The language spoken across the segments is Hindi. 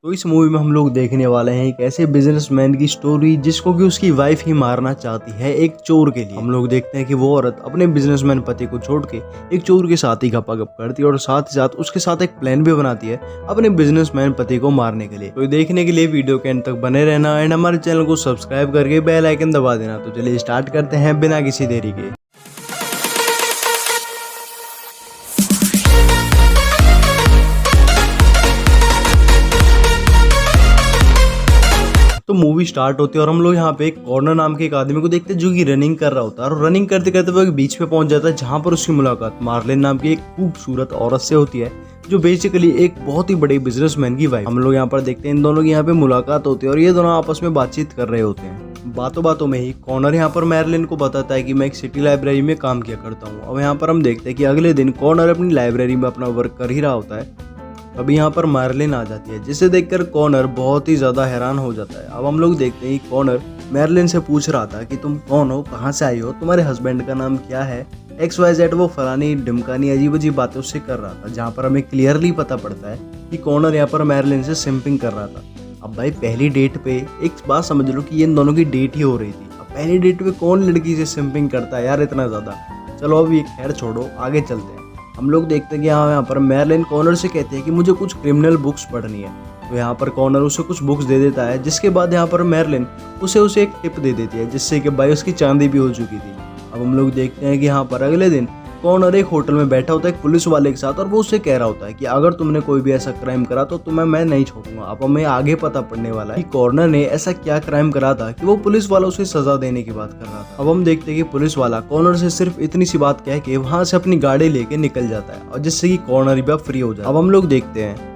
तो इस मूवी में हम लोग देखने वाले हैं एक ऐसे बिजनेसमैन की स्टोरी जिसको कि उसकी वाइफ ही मारना चाहती है एक चोर के लिए। हम लोग देखते हैं कि वो औरत अपने बिजनेसमैन पति को छोड़ के एक चोर के साथ ही गपागप करती है और साथ ही साथ उसके साथ एक प्लान भी बनाती है अपने बिजनेसमैन पति को मारने के लिए। तो देखने के लिए वीडियो के एंड तक बने रहना एंड हमारे चैनल को सब्सक्राइब करके बेल आइकन दबा देना। तो चलिए स्टार्ट करते हैं बिना किसी देरी के। तो मूवी स्टार्ट होती है और हम लोग यहाँ पे एक कॉर्नर नाम के एक आदमी को देखते हैं जो कि रनिंग कर रहा होता है और रनिंग करते करते वो एक बीच पे पहुंच जाता है जहाँ पर उसकी मुलाकात मार्लिन नाम की एक खूबसूरत औरत से होती है जो बेसिकली एक बहुत ही बड़े बिजनेसमैन की वाइफ। हम लोग यहाँ पर देखते हैं इन दोनों की यहाँ पे मुलाकात होती है और ये दोनों आपस में बातचीत कर रहे होते हैं। बातों बातों में ही कॉर्नर यहाँ पर मैर्लिन को बताता है कि मैं एक सिटी लाइब्रेरी में काम किया करता हूँ। अब यहाँ पर हम देखते हैं कि अगले दिन कॉर्नर अपनी लाइब्रेरी में अपना वर्क कर ही रहा होता है। अभी यहाँ पर मैर्लिन आ जाती है जिसे देखकर कॉर्नर बहुत ही ज्यादा हैरान हो जाता है। अब हम लोग देखते हैं कि कॉर्नर मैर्लिन से पूछ रहा था कि तुम कौन हो, कहाँ से आई हो, तुम्हारे हस्बैंड का नाम क्या है, XYZ। वो फलानी ढिमकानी अजीब अजीब बातें उससे कर रहा था जहाँ पर हमें क्लियरली पता पड़ता है कि कॉर्नर यहाँ पर मैर्लिन से सिंपिंग कर रहा था। अब भाई पहली डेट पे एक बात समझ लो कि ये इन दोनों की डेट ही हो रही थी। अब पहली डेट पे कौन लड़की से सिंपिंग करता है यार इतना ज्यादा। चलो अब ये खैर छोड़ो, आगे चलते हैं। हम लोग देखते हैं कि यहाँ पर मैर्लिन कॉर्नर से कहते हैं कि मुझे कुछ क्रिमिनल बुक्स पढ़नी है। तो यहाँ पर कॉर्नर उसे कुछ बुक्स दे देता है जिसके बाद यहाँ पर मैर्लिन उसे एक टिप दे देती है जिससे कि भाई उसकी चांदी भी हो चुकी थी। अब हम लोग देखते हैं कि यहाँ पर अगले दिन कॉर्नर एक होटल में बैठा होता है एक पुलिस वाले के साथ और वो उससे कह रहा होता है कि अगर तुमने कोई भी ऐसा क्राइम करा तो तुम्हें मैं नहीं छोड़ूंगा। अब हमें आगे पता पड़ने वाला है कि कॉर्नर ने ऐसा क्या क्राइम करा था कि वो पुलिस वाला उसे सजा देने की बात कर रहा था। अब हम देखते हैं कि पुलिस वाला कॉर्नर से सिर्फ इतनी सी बात कह के वहां से अपनी गाड़ी लेके निकल जाता है और जिससे कि कॉर्नर भी फ्री हो जाता है। अब हम लोग देखते हैं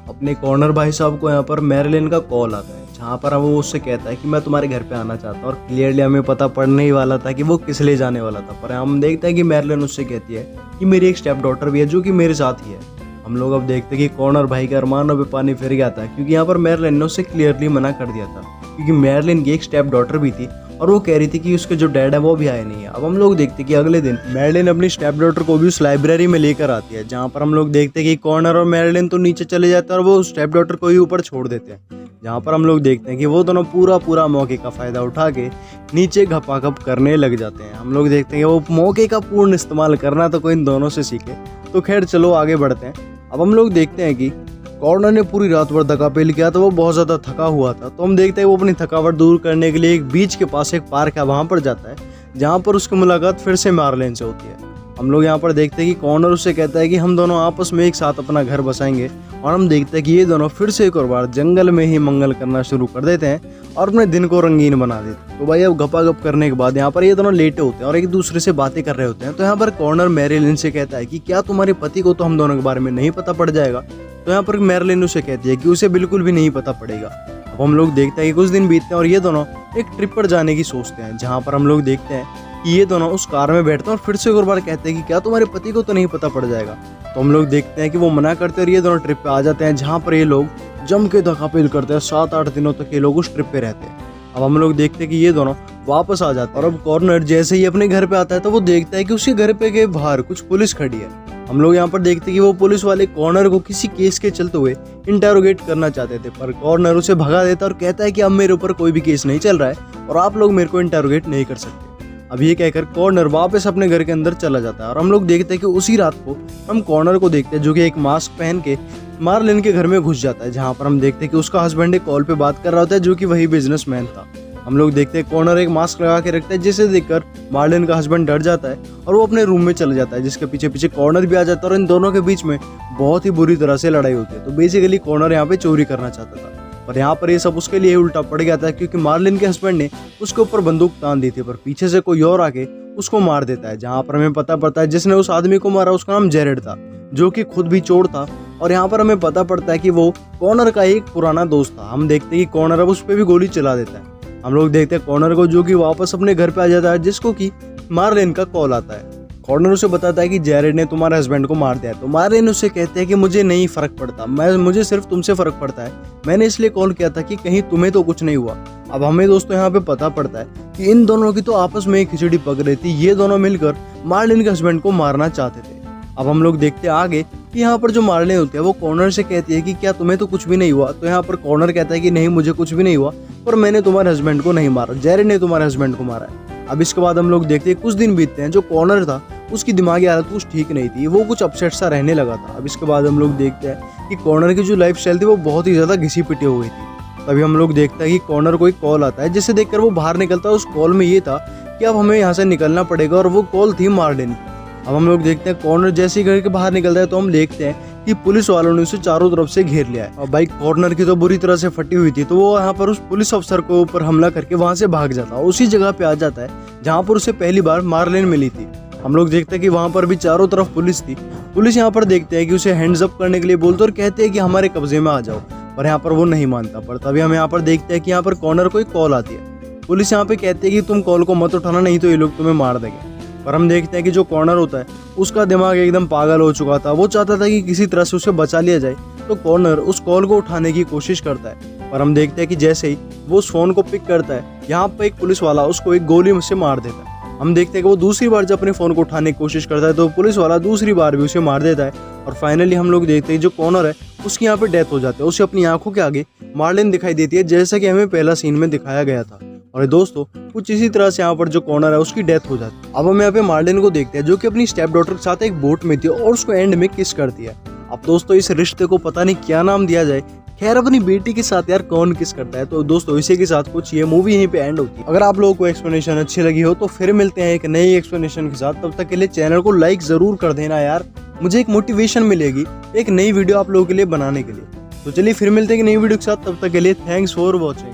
अपने कॉर्नर भाई साहब को यहाँ पर मैर्लिन का कॉल आता है जहाँ पर वो उससे कहता है कि मैं तुम्हारे घर पे आना चाहता हूँ। और क्लियरली हमें पता पड़ने ही वाला था कि वो किस लिए जाने वाला था, पर हम देखते हैं कि मैर्लिन उससे कहती है कि मेरी एक स्टेप डॉटर भी है जो कि मेरे साथ ही है। हम लोग अब देखते हैं कि कॉर्नर भाई का अरमानों पे पानी फिर गया था क्योंकि यहाँ पर मैर्लिन ने उससे क्लियरली मना कर दिया था क्योंकि मैर्लिन की एक स्टेप डॉटर भी थी और वो कह रही थी कि उसके जो डैड है वो भी आए नहीं है। अब हम लोग देखते हैं कि अगले दिन मैर्लिन अपनी स्टेप डॉटर को भी उस लाइब्रेरी में लेकर आती है जहाँ पर हम लोग देखते हैं कि कॉर्नर और मैर्लिन तो नीचे चले जाते हैं और वो स्टेप डॉटर को ही ऊपर छोड़ देते हैं। जहाँ पर हम लोग देखते हैं कि वो दोनों पूरा मौके का फायदा उठा के नीचे घपाघप करने लग जाते हैं। हम लोग देखते हैं कि वो मौके का पूर्ण इस्तेमाल करना तो कोई इन दोनों से सीखे। तो खैर चलो आगे बढ़ते हैं। अब हम लोग देखते हैं कि कॉर्नर ने पूरी रात भर धक्का-पेल किया तो वो बहुत ज़्यादा थका हुआ था। तो हम देखते हैं वो अपनी थकावट दूर करने के लिए एक बीच के पास एक पार्क है वहाँ पर जाता है जहाँ पर उसकी मुलाकात फिर से मैर्लिन से होती है। हम लोग यहाँ पर देखते हैं कि कॉर्नर उससे कहता है कि हम दोनों आपस में एक साथ अपना घर बसाएंगे और हम देखते हैं कि ये दोनों फिर से एक और बार जंगल में ही मंगल करना शुरू कर देते हैं और अपने दिन को रंगीन बना देते हैं। तो भाई अब गपागप करने के बाद यहाँ पर ये दोनों लेटे होते हैं और एक दूसरे से बातें कर रहे होते हैं। तो यहाँ पर कॉर्नर मैर्लिन से कहता है कि क्या तुम्हारे पति को तो हम दोनों के बारे में नहीं पता पड़ जाएगा। तो यहाँ पर मैर्लिन उसे कहती है कि उसे बिल्कुल भी नहीं पता पड़ेगा। अब हम लोग देखते हैं कि कुछ दिन बीतते हैं और ये दोनों एक ट्रिप पर जाने की सोचते हैं जहाँ पर हम लोग देखते हैं कि ये दोनों उस कार में बैठते हैं और फिर से एक और बार कहते हैं कि क्या तुम्हारे पति को तो नहीं पता पड़ जाएगा। तो हम लोग देखते हैं कि वो मना करते हैं और ये दोनों ट्रिप पे आ जाते हैं जहाँ पर ये लोग जम के धक्का-पेल करते हैं। 7-8 दिनों तक ये लोग उस ट्रिप पे रहते हैं। अब हम लोग देखते हैं कि ये दोनों वापस आ जाते हैं और अब कॉर्नर जैसे ही अपने घर पे आता है तो वो देखता है कि उसके घर पे के बाहर कुछ पुलिस खड़ी है। हम लोग यहाँ पर देखते हैं कि वो पुलिस वाले कॉर्नर को किसी केस के चलते हुए इंटरोगेट करना चाहते थे, पर कॉर्नर उसे भगा देता और कहता है कि अब मेरे ऊपर कोई भी केस नहीं चल रहा है और आप लोग मेरे को इंटरोगेट नहीं कर सकते। अब ये कहकर कॉर्नर वापस अपने घर के अंदर चला जाता है और हम लोग देखते हैं कि उसी रात को हम कॉर्नर को देखते हैं जो कि एक मास्क पहन के मैर्लिन के घर में घुस जाता है जहाँ पर हम देखते हैं कि उसका हस्बैंड एक कॉल पे बात कर रहा होता है जो कि वही बिजनेसमैन था। हम लोग देखते हैं कॉर्नर एक मास्क लगा के रखता है जिसे देखकर मैर्लिन का हस्बैंड डर जाता है और वो अपने रूम में चला जाता है जिसके पीछे पीछे कॉर्नर भी आ जाता है और इन दोनों के बीच में बहुत ही बुरी तरह से लड़ाई होती है। तो बेसिकली कॉर्नर यहाँ पे चोरी करना चाहता था पर यहाँ पर ये सब उसके लिए उल्टा पड़ गया था क्योंकि मैर्लिन के हस्बैंड ने उसके ऊपर बंदूक तान दी थी, पर पीछे से कोई और आके उसको मार देता है। जहाँ पर हमें पता पड़ता है जिसने उस आदमी को मारा उसका नाम जेरेड था जो कि खुद भी चोर था और यहाँ पर हमें पता पड़ता है कि वो कॉर्नर का एक पुराना दोस्त था। हम देखते हैं कि कॉर्नर अब उस पर भी गोली चला देता है। हम लोग देखते हैं कॉर्नर को जो कि वापस अपने घर पे आ जाता है जिसको कि मैर्लिन का कॉल आता है। कॉर्नर उसे बताता है कि जेरेड ने तुम्हारे हस्बैंड को मार दिया है। तो मैर्लिन उससे कहते हैं कि मुझे नहीं फर्क पड़ता, मुझे सिर्फ तुमसे फर्क पड़ता है, मैंने इसलिए कॉल किया था कि कहीं तुम्हें तो कुछ नहीं हुआ। अब हमें दोस्तों यहाँ पे पता पड़ता है कि इन दोनों की तो आपस में एक खिचड़ी पक रही थी। ये दोनों मिलकर मैर्लिन के हस्बैंड को मारना चाहते थे। अब हम लोग देखते हैं आगे कि यहाँ पर जो मार्लिन होती है वो कॉर्नर से कहती है कि क्या तुम्हें तो कुछ भी नहीं हुआ। तो यहाँ पर कॉर्नर कहता है कि नहीं मुझे कुछ भी नहीं हुआ, पर मैंने तुम्हारे हस्बैंड को नहीं मारा, जेरी ने तुम्हारे हस्बैंड को मारा है। अब इसके बाद हम लोग देखते हैं कुछ दिन बीतते हैं। जो कॉर्नर था उसकी दिमागी हालत कुछ ठीक नहीं थी, वो कुछ अपसेट सा रहने लगा था। अब इसके बाद हम लोग देखते हैं कि कॉर्नर की जो लाइफ स्टाइल थी वो बहुत ही ज़्यादा घिसी पिटी हो गई थी। तभी हम लोग देखते हैं कि कॉर्नर को एक कॉल आता है, जिसे देखकर वो बाहर निकलता है। उस कॉल में ये था कि अब हमें यहाँ से निकलना पड़ेगा, और वो कॉल थी मार्लिन की। अब हम लोग देखते हैं कॉर्नर जैसे ही घर के बाहर निकलता है तो हम देखते हैं कि पुलिस वालों ने उसे चारों तरफ से घेर लिया है। और बाइक कॉर्नर की तो बुरी तरह से फटी हुई थी, तो वो यहाँ पर उस पुलिस अफसर को ऊपर हमला करके वहां से भाग जाता है। उसी जगह पे आ जाता है जहाँ पर उसे पहली बार मार्लिन मिली थी। हम लोग देखते हैं कि वहां पर भी चारों तरफ पुलिस थी। पुलिस यहाँ पर देखते हैं कि उसे हैंड्स अप करने के लिए बोलते और कहते हैं कि हमारे कब्जे में आ जाओ, पर यहाँ पर वो नहीं मानता। पर तभी हम यहाँ पर देखते हैं कि यहाँ पर कॉर्नर को एक कॉल आती है। पुलिस यहाँ पे कहती है कि तुम कॉल को मत उठाना, नहीं तो ये लोग तुम्हें मार देंगे। पर हम देखते हैं कि जो कॉर्नर होता है उसका दिमाग एकदम पागल हो चुका था। वो चाहता था कि किसी तरह से उसे बचा लिया जाए, तो कॉर्नर उस कॉल को उठाने की कोशिश करता है। पर हम देखते हैं कि जैसे ही वो उस फोन को पिक करता है, यहाँ पे एक पुलिस वाला उसको एक गोली से मार देता है। हम देखते हैं कि वो दूसरी बार जब अपने फोन को उठाने की कोशिश करता है तो पुलिस वाला दूसरी बार भी उसे मार देता है। और फाइनली हम लोग देखते हैं जो कॉर्नर है उसकी यहाँ पे डेथ हो जाती है। उसे अपनी आंखों के आगे मार्लिन दिखाई देती है, जैसा कि हमें पहला सीन में दिखाया गया था। और दोस्तों कुछ इसी तरह से यहाँ पर जो कॉर्नर है उसकी डेथ हो जाती है। अब हम यहाँ पे मार्लिन को देखते हैं जो कि अपनी स्टेप डॉटर के साथ एक बोट में थी और उसको एंड में किस करती है। अब दोस्तों इस रिश्ते को पता नहीं क्या नाम दिया जाए, खैर अपनी बेटी के साथ यार कौन किस करता है। तो दोस्तों इसी के साथ कुछ ये मूवी यहीं पे एंड होती है। अगर आप लोगों को एक्सप्लेनेशन अच्छी लगी हो तो फिर मिलते हैं एक नई एक्सप्लेनेशन के साथ। तब तक के लिए चैनल को लाइक जरूर कर देना यार, मुझे एक मोटिवेशन मिलेगी एक नई वीडियो आप लोगों के लिए बनाने के लिए। तो चलिए फिर मिलते हैं एक नई वीडियो के साथ, तब तक के लिए थैंक्स फॉर वॉचिंग।